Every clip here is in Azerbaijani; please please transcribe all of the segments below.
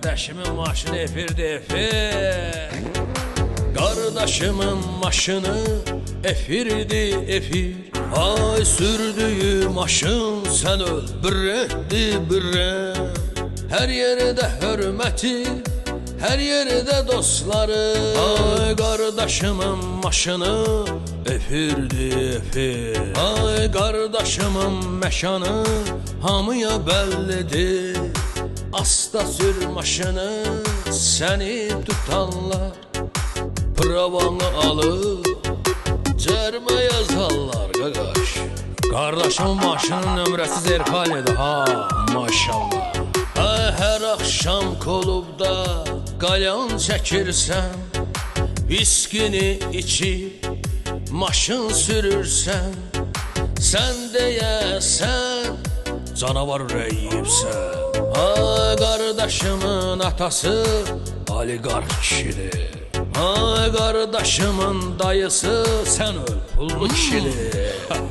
Kardeşimin maşını efirdi efir. Kardeşimin maşını efirdi efir. Ay sürdüğü maşın sen öl birrendi birre. Her yerde hürmeti, her yerde dostları. Ay kardeşimin maşını efirdi efir. Ay kardeşimin meşanı hamıya bellidir. Asta sür maşını seni tutanlar, pravanı alıp cərmə yazarlar qaqaş. Kardeşimin maşının nömrəsi Zerkali'dir ha, maşallah. Ay hər axşam klubda qalyan çəkirsən, viskini içib maşın sürürsən, sən deyəsən canavar ürəyibsən. Ay kardeşimin atası oligarx kişidir. Ay kardeşimin dayısı sen öl pullu kişidir.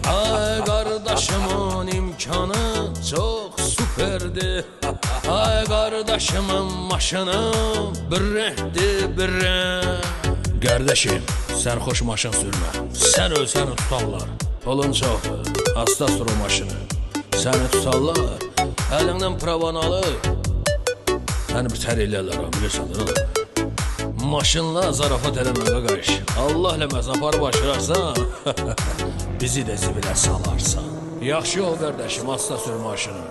Ay kardeşimin imkanı çok süperdi. Ay kardeşimin maşını birrehdi birre. Kardeşim sen hoş maşın sürme. Sen öl seni tutarlar. Pulun çoxdur. Hasta sür o maşını. Seni tutarlar. Elinden pravanı alıb səni bitər eləyərlər, bilirsən də. Maşınla zarafat eləmə qaqaş. Allah eləməz apar başlarsan bizi də zibilə salarsan. Yaxşı ol qardaşım, asla sür maşını.